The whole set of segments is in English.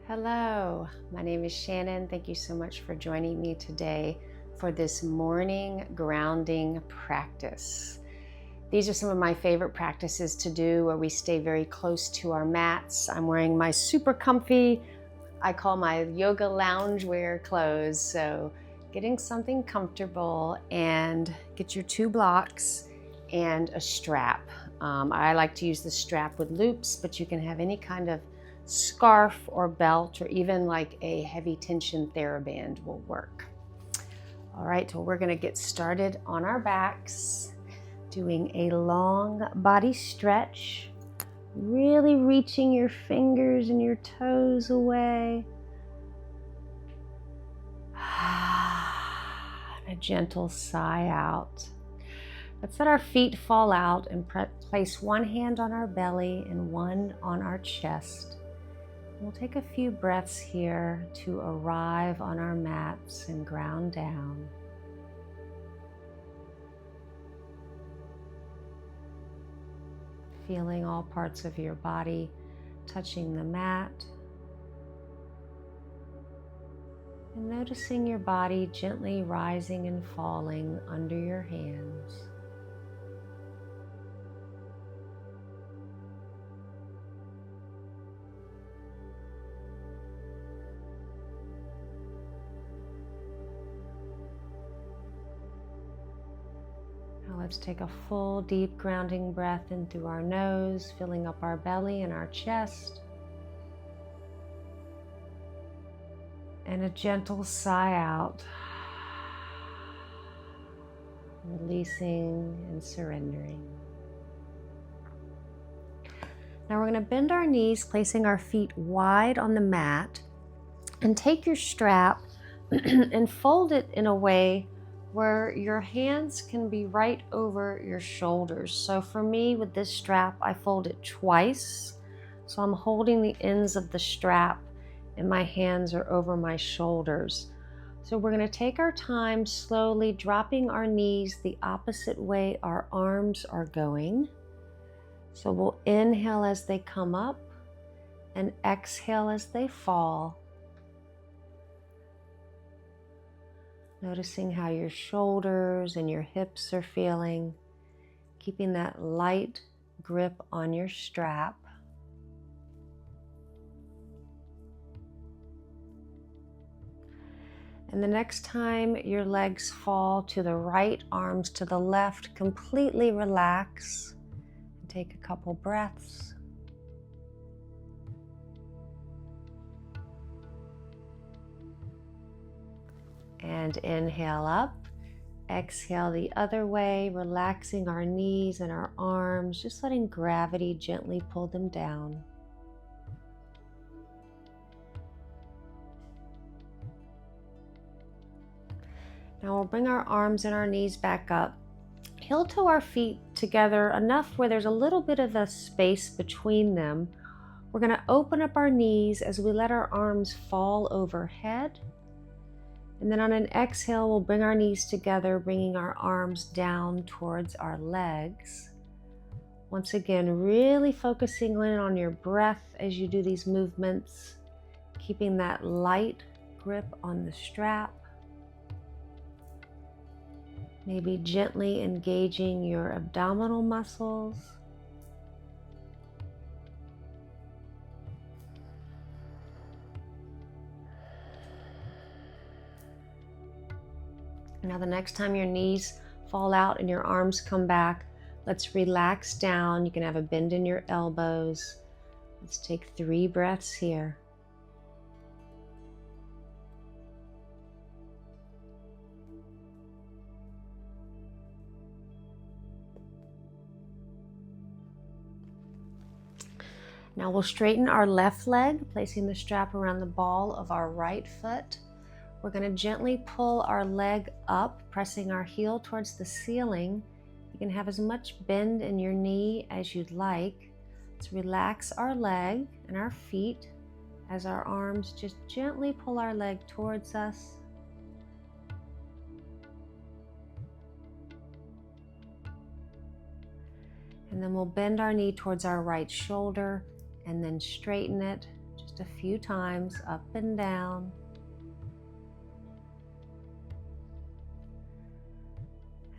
Hello, my name is Shannon. Thank you so much for joining me today for this morning grounding practice. These are some of my favorite practices to do where we stay very close to our mats. I'm wearing my super comfy, I call my yoga loungewear clothes. So getting something comfortable and get your 2 blocks and a strap. I like to use the strap with loops, but you can have any kind of scarf or belt, or even like a heavy tension TheraBand will work. All right, so we're going to get started on our backs, doing a long body stretch, really reaching your fingers and your toes away. A gentle sigh out. Let's let our feet fall out and place one hand on our belly and one on our chest. We'll take a few breaths here to arrive on our mats and ground down. Feeling all parts of your body touching the mat. And noticing your body gently rising and falling under your hands. Let's take a full deep grounding breath in through our nose, filling up our belly and our chest. And a gentle sigh out, releasing and surrendering. Now we're going to bend our knees, placing our feet wide on the mat, and take your strap and fold it in a way where your hands can be right over your shoulders. So for me, with this strap, I fold it twice. So I'm holding the ends of the strap and my hands are over my shoulders. So we're going to take our time slowly dropping our knees the opposite way our arms are going. So we'll inhale as they come up and exhale as they fall. Noticing how your shoulders and your hips are feeling, keeping that light grip on your strap. And the next time your legs fall to the right, arms to the left, completely relax and take a couple breaths. And inhale up, exhale the other way, relaxing our knees and our arms, just letting gravity gently pull them down. Now we'll bring our arms and our knees back up, heel toe our feet together enough where there's a little bit of a space between them. We're going to open up our knees as we let our arms fall overhead. And then on an exhale, we'll bring our knees together, bringing our arms down towards our legs. Once again, really focusing in on your breath as you do these movements, keeping that light grip on the strap. Maybe gently engaging your abdominal muscles. Now the next time your knees fall out and your arms come back, let's relax down. You can have a bend in your elbows. Let's take 3 breaths here. Now we'll straighten our left leg, placing the strap around the ball of our right foot. We're going to gently pull our leg up, pressing our heel towards the ceiling. You can have as much bend in your knee as you'd like. Let's relax our leg and our feet as our arms just gently pull our leg towards us. And then we'll bend our knee towards our right shoulder and then straighten it. Just just a few times, up and down.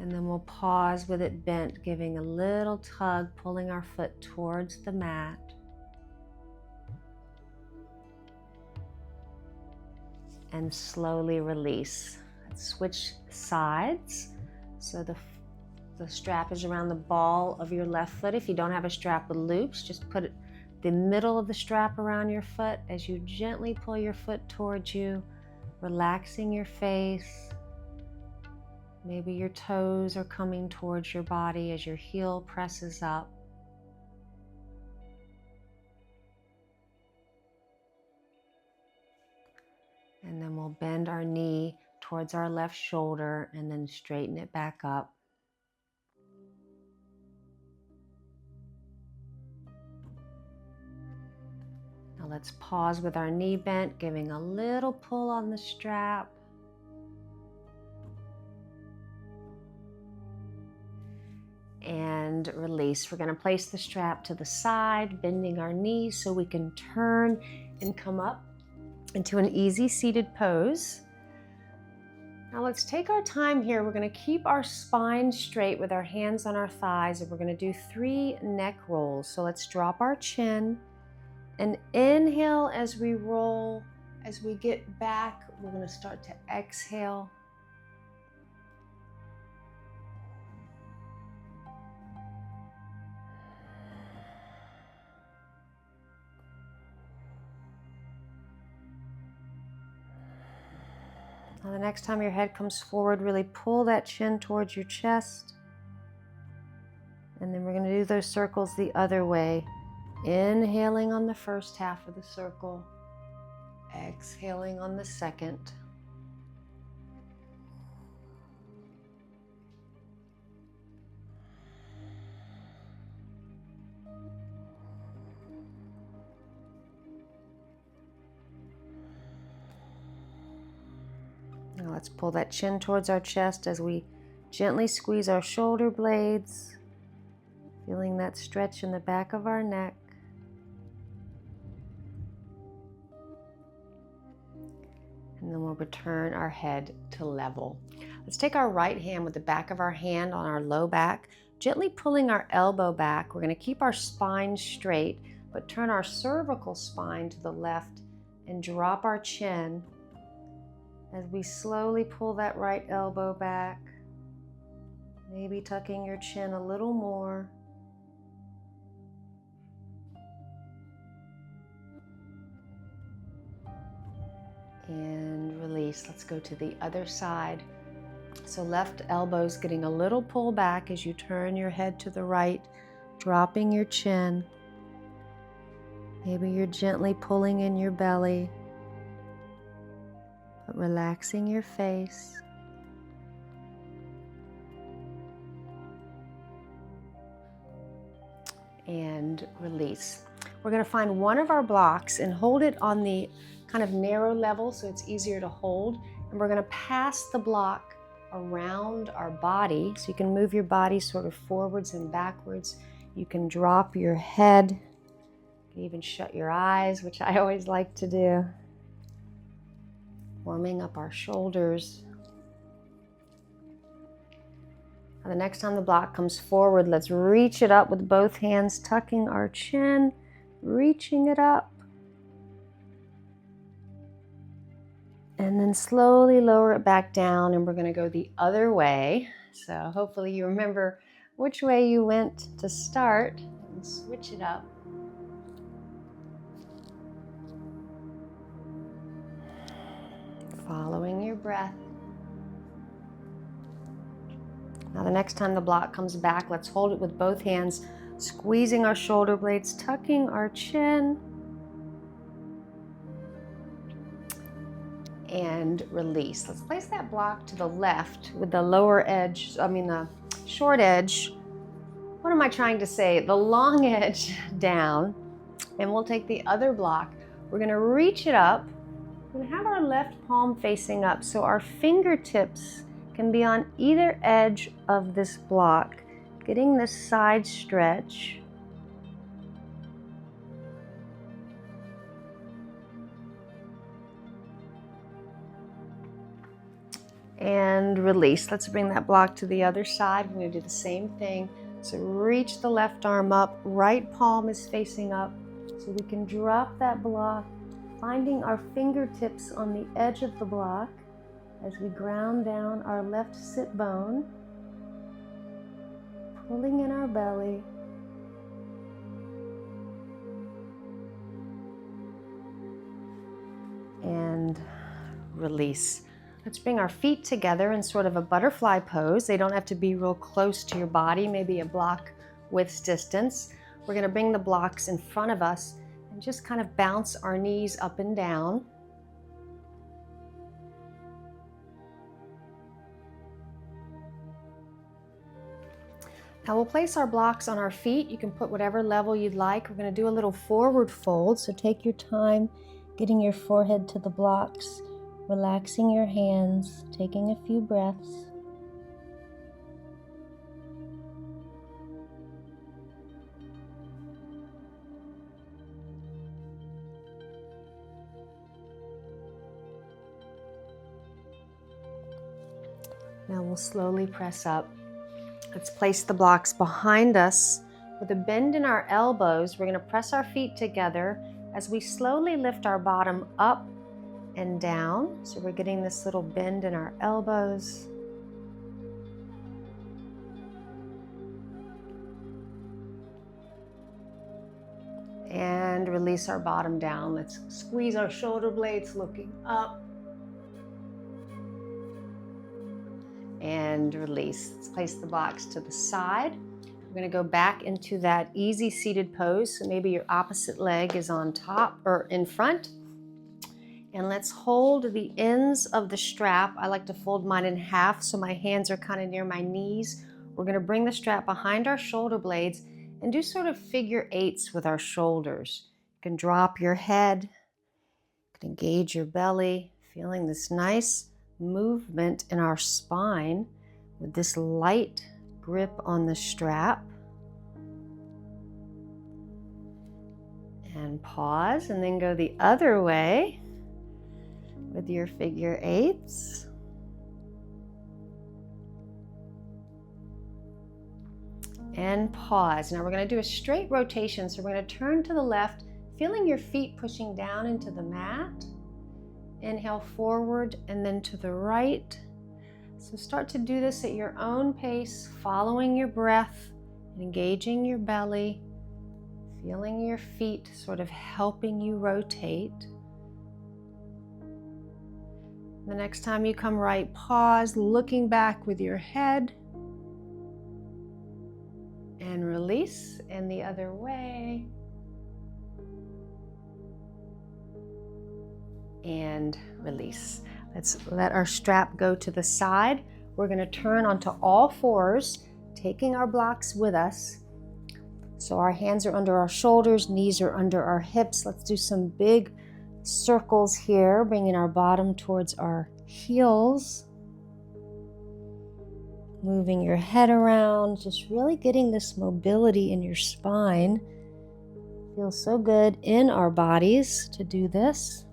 And then we'll pause with it bent, giving a little tug, pulling our foot towards the mat. And slowly release. Let's switch sides. So the strap is around the ball of your left foot. If you don't have a strap with loops, just put the middle of the strap around your foot as you gently pull your foot towards you, relaxing your face. Maybe your toes are coming towards your body as your heel presses up. And then we'll bend our knee towards our left shoulder and then straighten it back up. Now let's pause with our knee bent, giving a little pull on the strap. And release. We're going to place the strap to the side, bending our knees so we can turn and come up into an easy seated pose. Now let's take our time here. We're going to keep our spine straight with our hands on our thighs, and we're going to do 3 neck rolls. So let's drop our chin and inhale as we roll. As we get back, we're going to start to exhale. Now the next time your head comes forward, really pull that chin towards your chest. And then we're going to do those circles the other way. Inhaling on the first half of the circle. Exhaling on the second. Now let's pull that chin towards our chest as we gently squeeze our shoulder blades, feeling that stretch in the back of our neck. And then we'll return our head to level. Let's take our right hand with the back of our hand on our low back, gently pulling our elbow back. We're going to keep our spine straight, but turn our cervical spine to the left and drop our chin as we slowly pull that right elbow back, maybe tucking your chin a little more. And release. Let's go to the other side. So left elbow's getting a little pull back as you turn your head to the right, dropping your chin. Maybe you're gently pulling in your belly, but relaxing your face. And release. We're going to find one of our blocks and hold it on the kind of narrow level so it's easier to hold. And we're going to pass the block around our body. So you can move your body sort of forwards and backwards. You can drop your head. You can even shut your eyes, which I always like to do. Warming up our shoulders. Now the next time the block comes forward, let's reach it up with both hands, tucking our chin, reaching it up. And then slowly lower it back down, and we're going to go the other way. So hopefully you remember which way you went to start and switch it up. Following your breath. Now the next time the block comes back, let's hold it with both hands, squeezing our shoulder blades, tucking our chin. And release. Let's place that block to the left with the lower edge, the short edge. What am I trying to say? The long edge down. And we'll take the other block. We're going to reach it up. We're going to have our left palm facing up so our fingertips can be on either edge of this block, getting this side stretch. and release. Let's bring that block to the other side. We're going to do the same thing. So reach the left arm up, right palm is facing up, so we can drop that block, finding our fingertips on the edge of the block as we ground down our left sit bone, pulling in our belly. And release. Let's bring our feet together in sort of a butterfly pose. They don't have to be real close to your body, maybe a block width distance. We're going to bring the blocks in front of us and just kind of bounce our knees up and down. Now we'll place our blocks on our feet. You can put whatever level you'd like. We're going to do a little forward fold, so take your time getting your forehead to the blocks, relaxing your hands, taking a few breaths. Now we'll slowly press up. Let's place the blocks behind us with a bend in our elbows. We're going to press our feet together as we slowly lift our bottom up and down. So we're getting this little bend in our elbows. And release our bottom down. Let's squeeze our shoulder blades looking up. And release. Let's place the blocks to the side. We're going to go back into that easy seated pose. So maybe your opposite leg is on top or in front. And let's hold the ends of the strap. I like to fold mine in half so my hands are kind of near my knees. We're going to bring the strap behind our shoulder blades and do sort of figure eights with our shoulders. You can drop your head, you can engage your belly, feeling this nice movement in our spine with this light grip on the strap. And pause, and then go the other way with your figure eights. And pause. Now we're going to do a straight rotation. So we're going to turn to the left, feeling your feet pushing down into the mat. Inhale forward and then to the right. So start to do this at your own pace, following your breath, engaging your belly, feeling your feet sort of helping you rotate. The next time you come right, pause, looking back with your head. And release, and the other way. And release. Let's let our strap go to the side. We're going to turn onto all fours, taking our blocks with us. So our hands are under our shoulders, knees are under our hips. Let's do some big circles here, bringing our bottom towards our heels. Moving your head around, just really getting this mobility in your spine. Feels so good in our bodies to do this.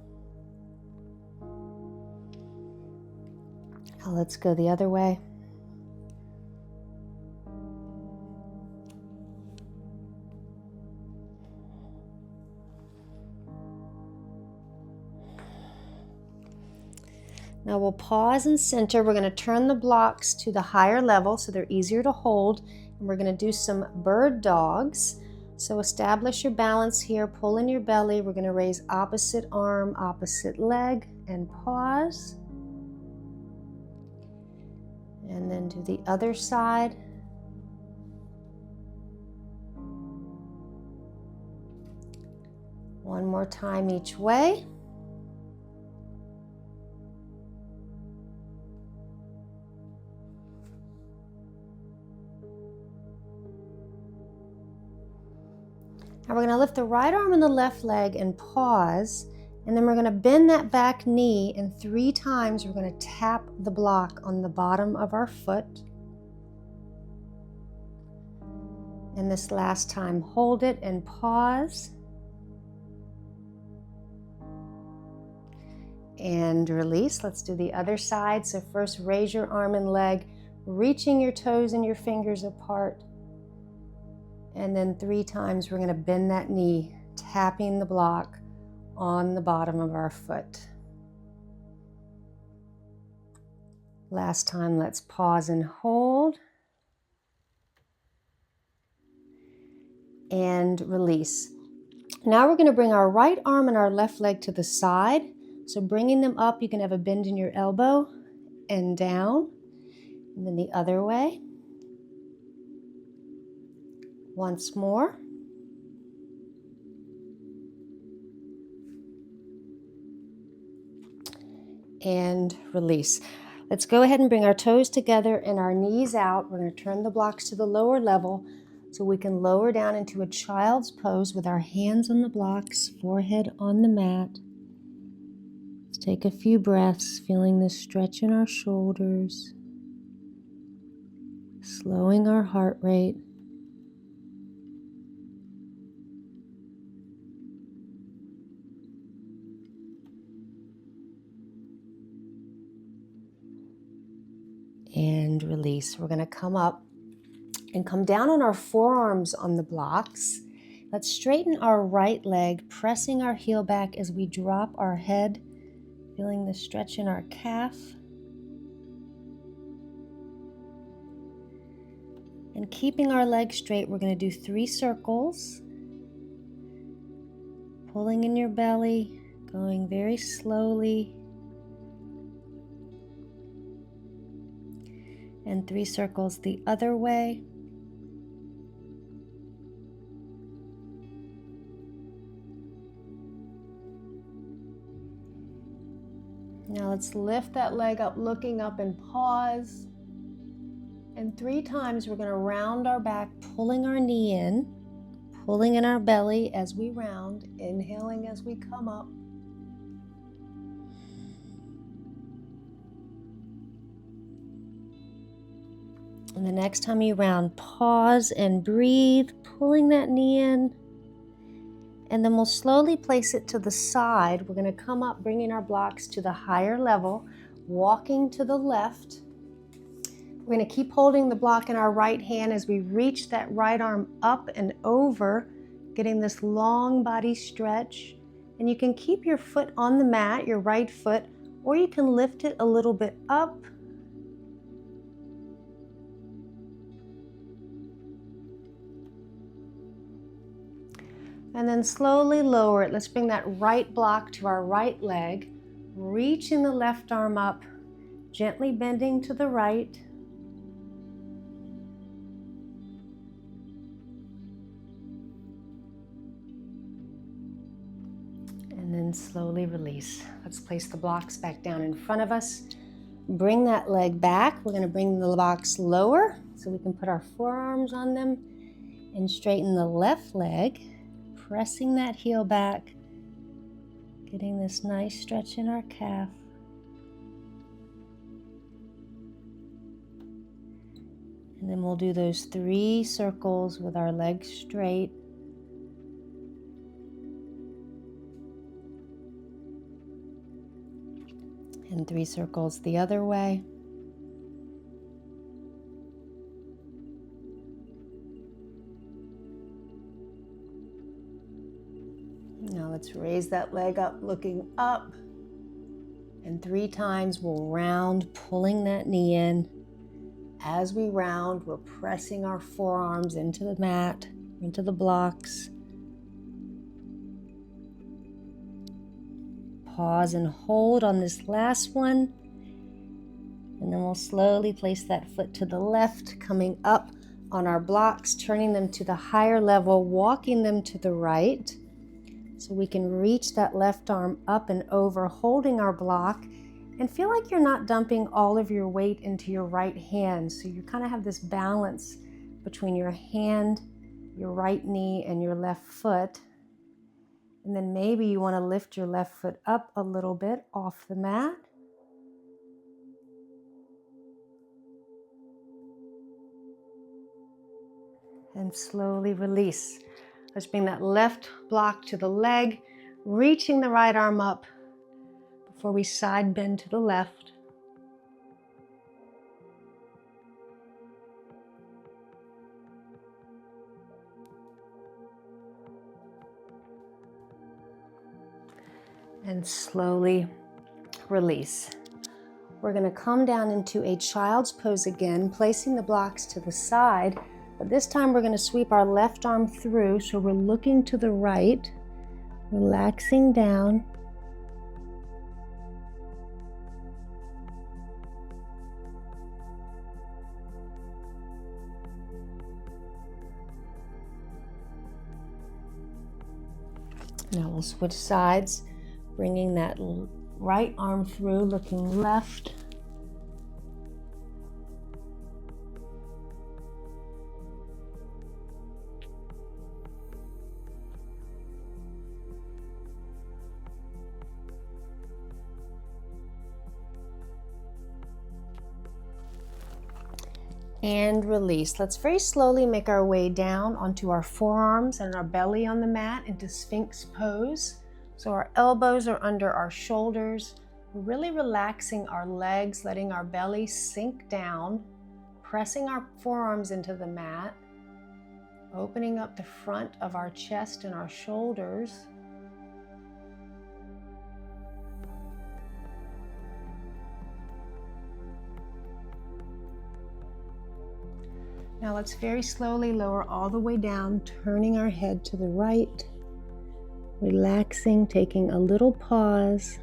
Now let's go the other way. Now we'll pause and center. We're going to turn the blocks to the higher level so they're easier to hold. And we're going to do some bird dogs. So establish your balance here, pull in your belly. We're going to raise opposite arm, opposite leg, and pause. And then do the other side. One more time each way. Now we're going to lift the right arm and the left leg and pause, and then we're going to bend that back knee, and 3 times we're going to tap the block on the bottom of our foot. And this last time, hold it and pause. and release. Let's do the other side. So first, raise your arm and leg, reaching your toes and your fingers apart. And then 3 times, we're going to bend that knee, tapping the block on the bottom of our foot. Last time, let's pause and hold. And release. Now we're going to bring our right arm and our left leg to the side. So bringing them up, you can have a bend in your elbow and down. And then the other way. Once more. And release. Let's go ahead and bring our toes together and our knees out. We're going to turn the blocks to the lower level so we can lower down into a child's pose with our hands on the blocks, forehead on the mat. Let's take a few breaths, feeling the stretch in our shoulders, slowing our heart rate. And release. We're going to come up and come down on our forearms on the blocks. Let's straighten our right leg, pressing our heel back as we drop our head, feeling the stretch in our calf. And keeping our leg straight, we're going to do 3 circles. Pulling in your belly, going very slowly. And 3 circles the other way. Now let's lift that leg up, looking up and pause. And 3 times we're going to round our back, pulling our knee in, pulling in our belly as we round, inhaling as we come up. And the next time you round, pause and breathe, pulling that knee in. And then we'll slowly place it to the side. We're going to come up, bringing our blocks to the higher level, walking to the left. We're going to keep holding the block in our right hand as we reach that right arm up and over, getting this long body stretch. And you can keep your foot on the mat, your right foot, or you can lift it a little bit up. And then slowly lower it. Let's bring that right block to our right leg, reaching the left arm up, gently bending to the right. And then slowly release. Let's place the blocks back down in front of us. Bring that leg back. We're going to bring the blocks lower so we can put our forearms on them and straighten the left leg. Pressing that heel back, getting this nice stretch in our calf. And then we'll do those 3 circles with our legs straight. And 3 circles the other way. Now let's raise that leg up, looking up. And 3 times we'll round, pulling that knee in. As we round, we're pressing our forearms into the mat, into the blocks. Pause and hold on this last one. And then we'll slowly place that foot to the left, coming up on our blocks, turning them to the higher level, walking them to the right. So we can reach that left arm up and over, holding our block, and feel like you're not dumping all of your weight into your right hand. So you kind of have this balance between your hand, your right knee, and your left foot. And then maybe you want to lift your left foot up a little bit off the mat. And slowly release. Let's bring that left block to the leg, reaching the right arm up before we side bend to the left. And slowly release. We're going to come down into a child's pose again, placing the blocks to the side, but this time we're going to sweep our left arm through, so we're looking to the right, relaxing down. Now we'll switch sides, bringing that right arm through, looking left. And release. Let's very slowly make our way down onto our forearms and our belly on the mat into Sphinx pose. So our elbows are under our shoulders. We're really relaxing our legs, letting our belly sink down, pressing our forearms into the mat, opening up the front of our chest and our shoulders. Now let's very slowly lower all the way down, turning our head to the right, relaxing, taking a little pause.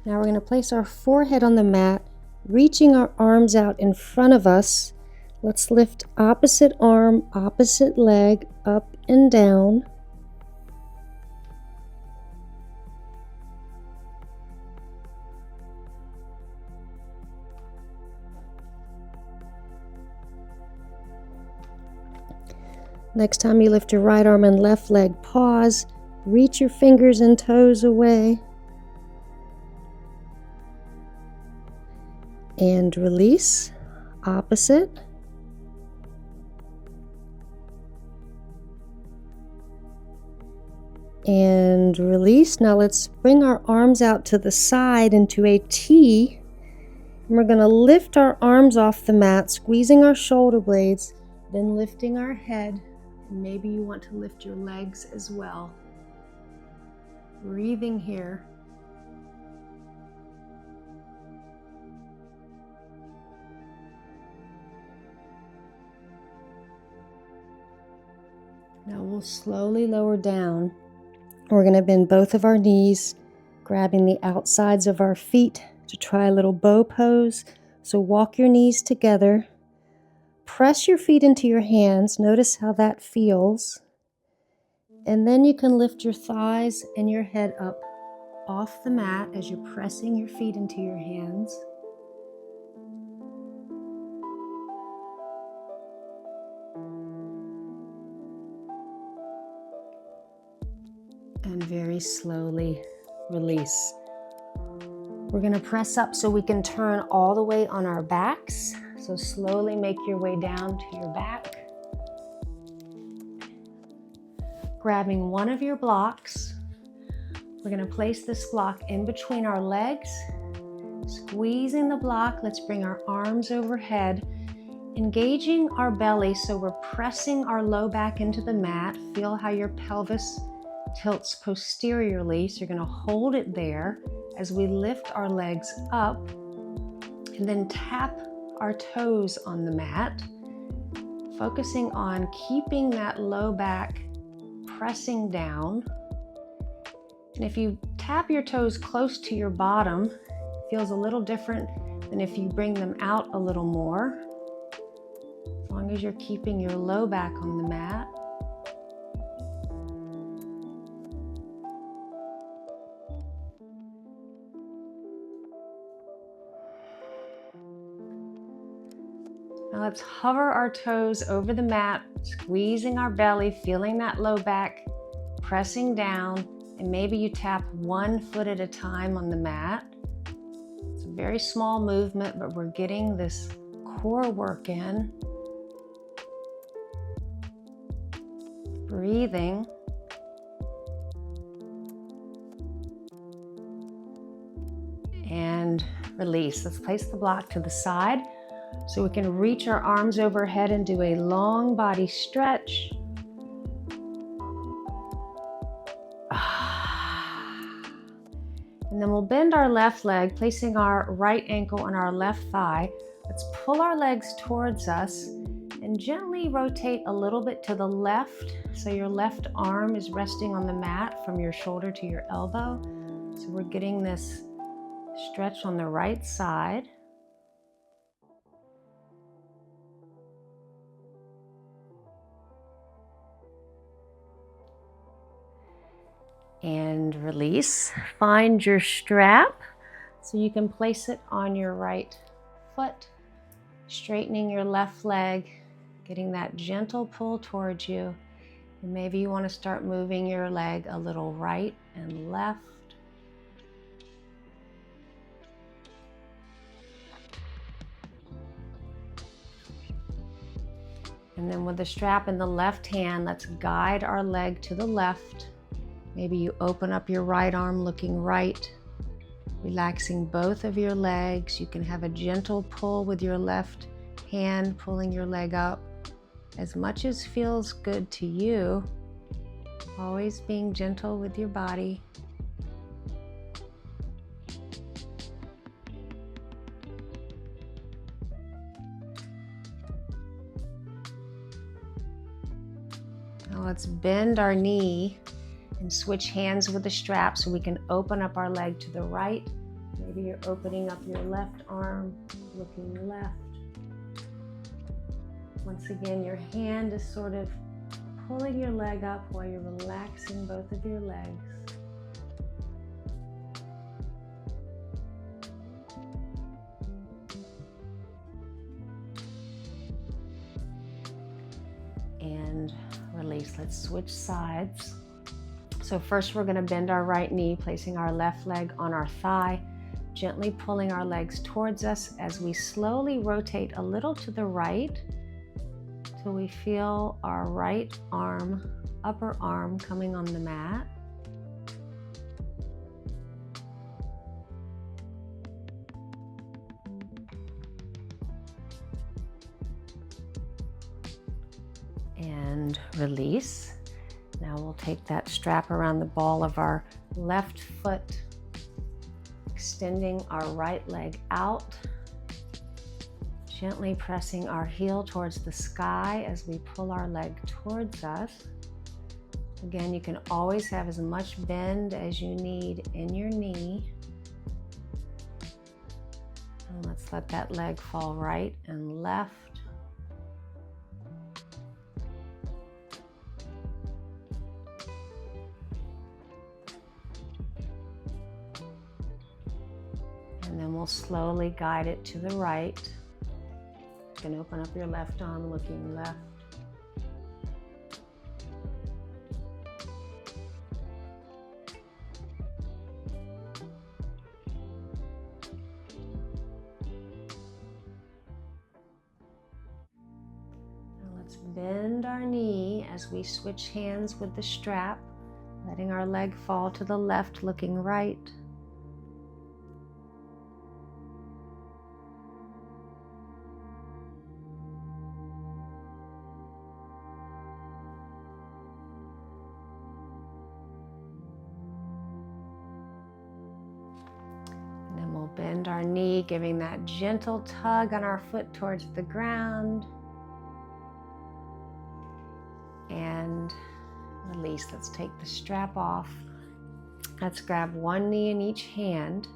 Now we're going to place our forehead on the mat, reaching our arms out in front of us. Let's lift opposite arm, opposite leg, up and down. Next time you lift your right arm and left leg, pause, reach your fingers and toes away, and release, opposite. And release. Now let's bring our arms out to the side into a T. And we're going to lift our arms off the mat, squeezing our shoulder blades, then lifting our head. And maybe you want to lift your legs as well. Breathing here. Now we'll slowly lower down. We're going to bend both of our knees, grabbing the outsides of our feet to try a little bow pose. So walk your knees together. Press your feet into your hands. Notice how that feels. And then you can lift your thighs and your head up off the mat as you're pressing your feet into your hands. And very slowly release. We're going to press up so we can turn all the way on our backs. So slowly make your way down to your back. Grabbing one of your blocks, we're going to place this block in between our legs. Squeezing the block, let's bring our arms overhead, engaging our belly so we're pressing our low back into the mat. Feel how your pelvis tilts posteriorly, so you're going to hold it there as we lift our legs up, and then tap our toes on the mat, focusing on keeping that low back pressing down. And if you tap your toes close to your bottom, it feels a little different than if you bring them out a little more. As long as you're keeping your low back on the mat. Now let's hover our toes over the mat, squeezing our belly, feeling that low back, pressing down, and maybe you tap one foot at a time on the mat. It's a very small movement, but we're getting this core work in. breathing. And release. Let's place the block to the side so we can reach our arms overhead and do a long body stretch. And then we'll bend our left leg, placing our right ankle on our left thigh. Let's pull our legs towards us and gently rotate a little bit to the left. So your left arm is resting on the mat from your shoulder to your elbow. So we're getting this stretch on the right side. And release. Find your strap so you can place it on your right foot, straightening your left leg, getting that gentle pull towards you. And maybe you want to start moving your leg a little right and left. And then with the strap in the left hand, let's guide our leg to the left. Maybe you open up your right arm looking right, relaxing both of your legs. You can have a gentle pull with your left hand, pulling your leg up as much as feels good to you. Always being gentle with your body. Now let's bend our knee and switch hands with the strap so we can open up our leg to the right. Maybe you're opening up your left arm, looking left. Once again, your hand is sort of pulling your leg up while you're relaxing both of your legs. And release. Let's switch sides. So first we're going to bend our right knee, placing our left leg on our thigh, gently pulling our legs towards us as we slowly rotate a little to the right till we feel our right arm, upper arm coming on the mat. And release. Now we'll take that strap around the ball of our left foot, extending our right leg out, gently pressing our heel towards the sky as we pull our leg towards us. Again, you can always have as much bend as you need in your knee. And let's let that leg fall right and left. And then we'll slowly guide it to the right. You can open up your left arm looking left. Now let's bend our knee as we switch hands with the strap, letting our leg fall to the left looking right. Bend our knee, giving that gentle tug on our foot towards the ground. And release. Let's take the strap off. Let's grab one knee in each hand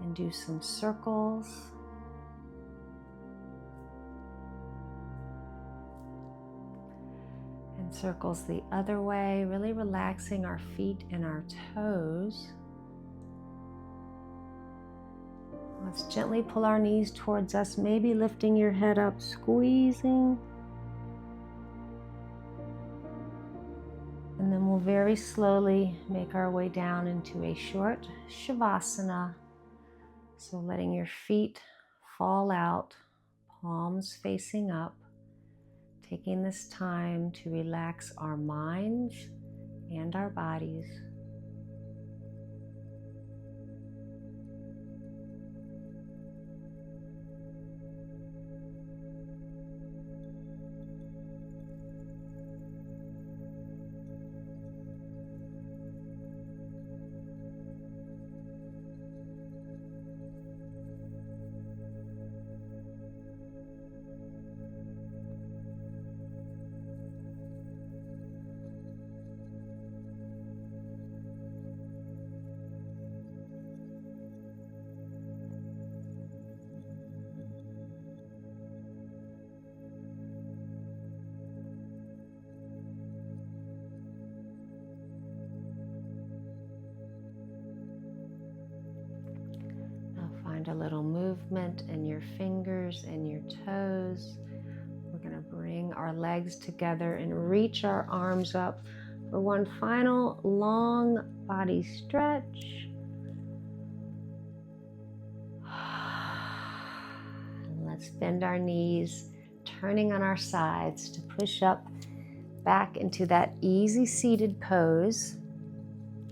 and do some circles. And circles the other way, really relaxing our feet and our toes. Let's gently pull our knees towards us, maybe lifting your head up, squeezing. And then we'll very slowly make our way down into a short Savasana. So letting your feet fall out, palms facing up, taking this time to relax our minds and our bodies. Find a little movement in your fingers and your toes. We're going to bring our legs together and reach our arms up for one final long body stretch. And let's bend our knees, turning on our sides to push up back into that easy seated pose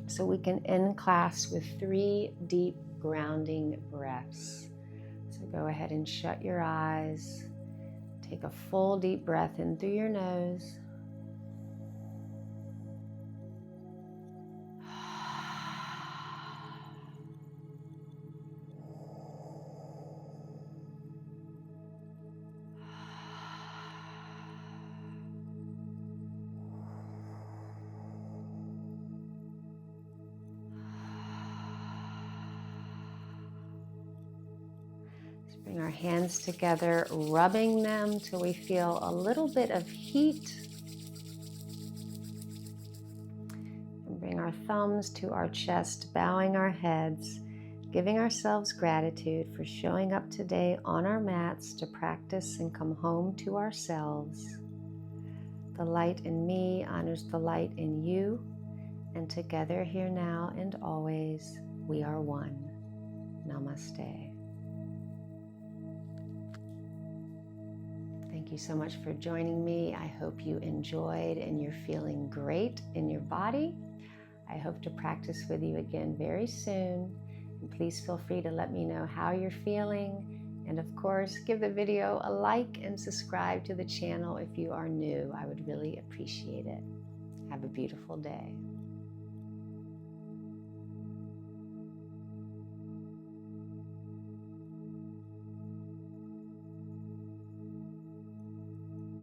so we can end class with 3 deep grounding breaths. So go ahead and shut your eyes. Take a full deep breath in through your nose. Bring our hands together, rubbing them till we feel a little bit of heat. And bring our thumbs to our chest, bowing our heads, giving ourselves gratitude for showing up today on our mats to practice and come home to ourselves. The light in me honors the light in you, and together here now and always, we are one. Namaste. Thank you so much for joining me. I hope you enjoyed and you're feeling great in your body. I hope to practice with you again very soon. And please feel free to let me know how you're feeling. And of course, give the video a like and subscribe to the channel if you are new. I would really appreciate it. Have a beautiful day.